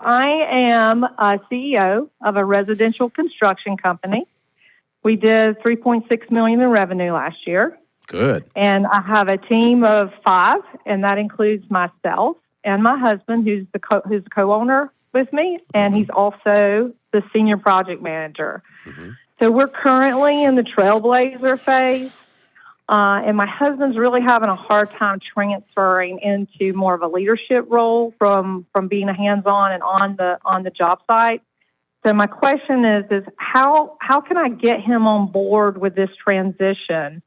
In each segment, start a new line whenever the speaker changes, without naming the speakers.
I am a CEO of a residential construction company. We did $3.6 million in revenue last year.
Good.
And I have a team of 5, and that includes myself and my husband, who's the co-owner with me, and he's also the senior project manager. So we're currently in the trailblazer phase, and my husband's really having a hard time transferring into more of a leadership role from being a hands-on and on the job site. So my question is how can I get him on board with this transition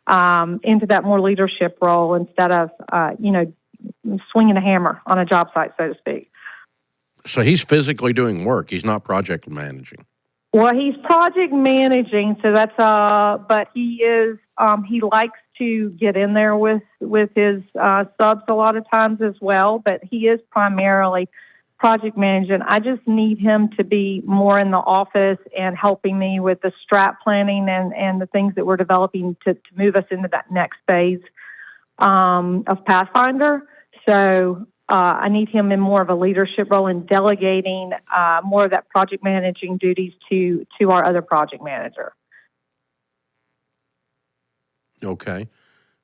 into that more leadership role instead of swinging a hammer on a job site, so to speak?
So he's physically doing work. He's not project managing.
Well, he's project managing, so that's but he is he likes to get in there with his subs a lot of times as well, but he is primarily project managing. I just need him to be more in the office and helping me with the strat planning and the things that we're developing to move us into that next phase of Pathfinder. So I need him in more of a leadership role and delegating more of that project managing duties to our other project manager. Okay.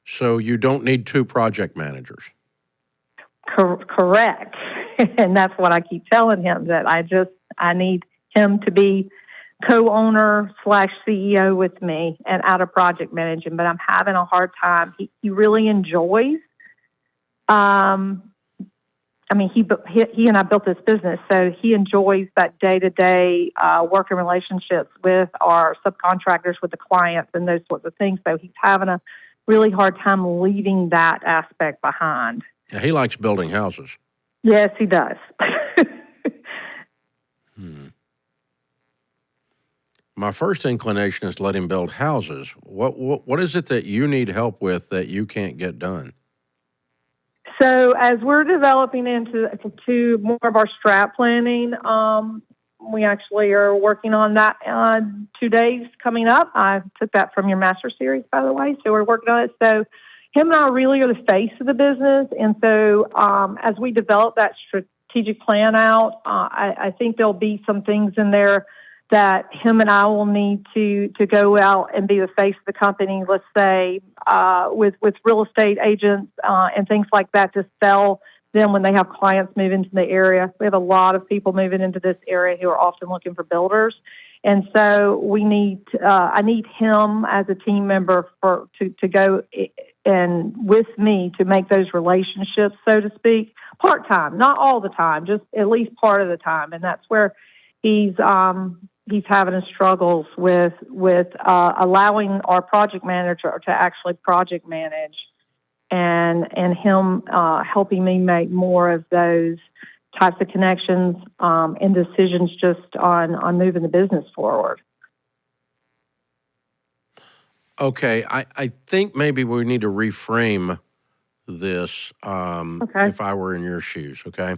So you don't need 2 project managers.
Correct. And that's what I keep telling him, that I need him to be co-owner / CEO with me and out of project managing, but I'm having a hard time. He really enjoys, he and I built this business, so he enjoys that day-to-day working relationships with our subcontractors, with the clients, and those sorts of things. So he's having a really hard time leaving that aspect behind.
Yeah, he likes building houses.
Yes, he does.
My first inclination is to let him build houses. What is it that you need help with that you can't get done?
So as we're developing into more of our strat planning, we actually are working on that 2 days coming up. I took that from your master series, by the way. So we're working on it. So him and I really are the face of the business. And so as we develop that strategic plan out, I think there'll be some things in there that him and I will need to go out and be the face of the company, let's say, with real estate agents and things like that, to sell them when they have clients move into the area. We have a lot of people moving into this area who are often looking for builders. And so I need him as a team member to go and with me to make those relationships, so to speak, part-time, not all the time, just at least part of the time. And that's where he's having his struggles with allowing our project manager to actually project manage, and him helping me make more of those types of connections and decisions just on moving the business forward.
Okay, I think maybe we need to reframe this if I were in your shoes, okay?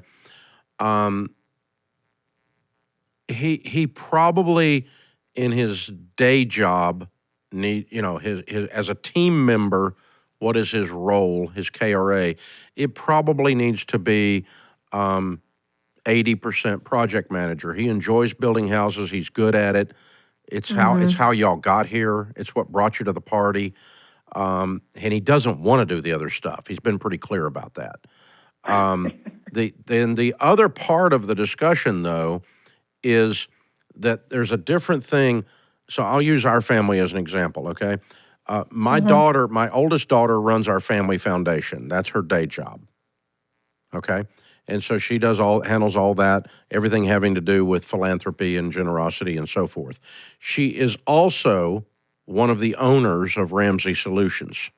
He probably in his day job his as a team member, what is his role, his KRA? It probably needs to be 80% project manager. He enjoys building houses. He's good at it. It's how y'all got here. It's what brought you to the party. And he doesn't want to do the other stuff. He's been pretty clear about that. Then the other part of the discussion, though, is that there's a different thing. So I'll use our family as an example, okay? My oldest daughter runs our family foundation. That's her day job, okay? And so she handles all that, everything having to do with philanthropy and generosity and so forth. She is also one of the owners of Ramsey Solutions.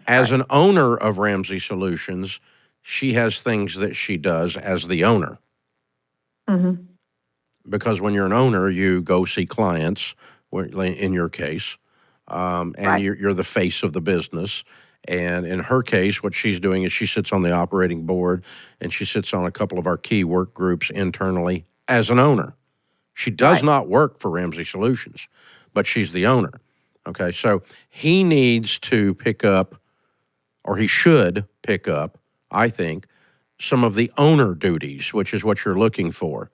As an owner of Ramsey Solutions, she has things that she does as the owner. Because when you're an owner, you go see clients, in your case, and you're the face of the business. And in her case, what she's doing is she sits on the operating board, and she sits on a couple of our key work groups internally as an owner. She does not work for Ramsey Solutions, but she's the owner. Okay, so he needs to pick up, or he should pick up, I think, some of the owner duties, which is what you're looking for.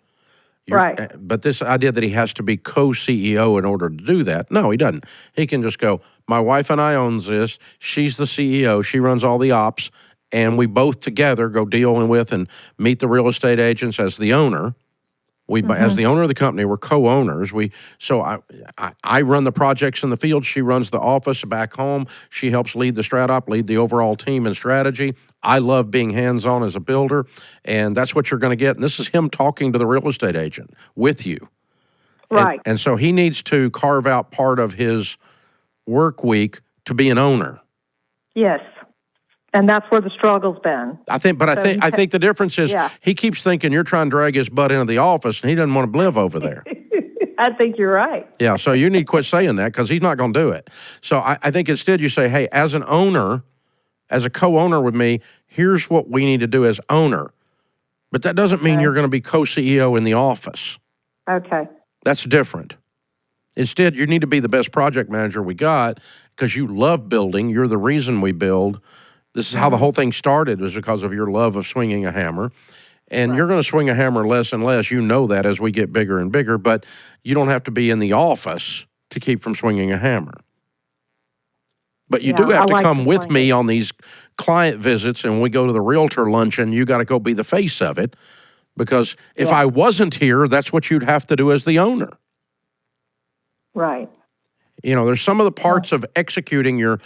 Right.
But this idea that he has to be co-CEO in order to do that, no, he doesn't. He can just go, my wife and I owns this. She's the CEO. She runs all the ops. And we both together go dealing with and meet the real estate agents as the owner. As the owner of the company, we're co-owners. I run the projects in the field. She runs the office back home. She helps lead the strat op, lead the overall team and strategy. I love being hands-on as a builder, and that's what you're going to get. And this is him talking to the real estate agent with you.
Right.
And so he needs to carve out part of his work week to be an owner.
Yes. And that's where the struggle's been.
I think the difference is he keeps thinking you're trying to drag his butt into the office, and he doesn't want to live over there.
I think you're right.
Yeah, so you need to quit saying that because he's not going to do it. So I think instead you say, hey, as an owner, as a co-owner with me, here's what we need to do as owner. But that doesn't mean you're going to be co-CEO in the office.
Okay.
That's different. Instead, you need to be the best project manager we got because you love building. You're the reason we build. This is how the whole thing started, was because of your love of swinging a hammer. And you're going to swing a hammer less and less. You know that as we get bigger and bigger, but you don't have to be in the office to keep from swinging a hammer. But you do have to come with me on these client visits, and we go to the realtor luncheon. You got to go be the face of it, because if I wasn't here, that's what you'd have to do as the owner.
Right.
You know, there's some of the parts of executing your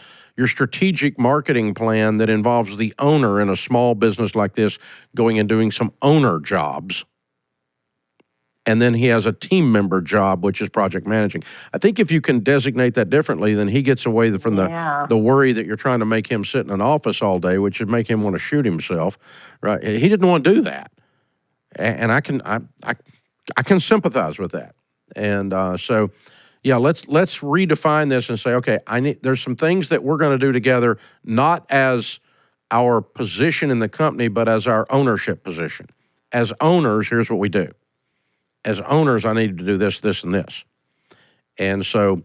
strategic marketing plan that involves the owner in a small business like this going and doing some owner jobs. And then he has a team member job, which is project managing. I think if you can designate that differently, then he gets away from the worry that you're trying to make him sit in an office all day, which would make him want to shoot himself. Right? He didn't want to do that, and I can sympathize with that. And so, yeah, let's redefine this and say, okay, there's some things that we're going to do together, not as our position in the company, but as our ownership position. As owners, here's what we do. As owners, I need to do this, this, and this. And so,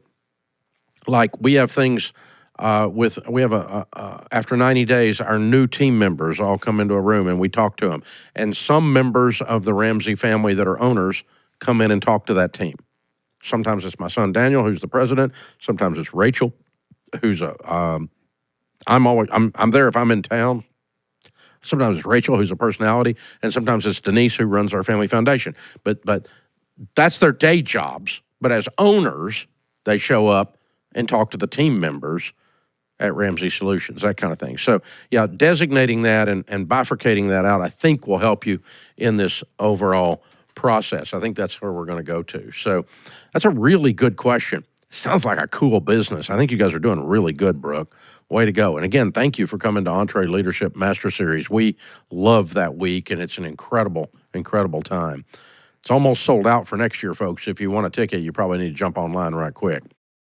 like, we have things after 90 days, our new team members all come into a room and we talk to them. And some members of the Ramsey family that are owners come in and talk to that team. Sometimes it's my son Daniel, who's the president. Sometimes it's Rachel, who's I'm there if I'm in town. Sometimes it's Rachel, who's a personality, and sometimes it's Denise, who runs our family foundation. But that's their day jobs. But as owners, they show up and talk to the team members at Ramsey Solutions, that kind of thing. So, yeah, designating that and bifurcating that out, I think, will help you in this overall process. I think that's where we're going to go to. So that's a really good question. Sounds like a cool business. I think you guys are doing really good, Brooke. Way to go. And again, thank you for coming to EntreLeadership Master Series. We love that week, and it's an incredible, incredible time. It's almost sold out for next year, folks. If you want a ticket, you probably need to jump online right quick.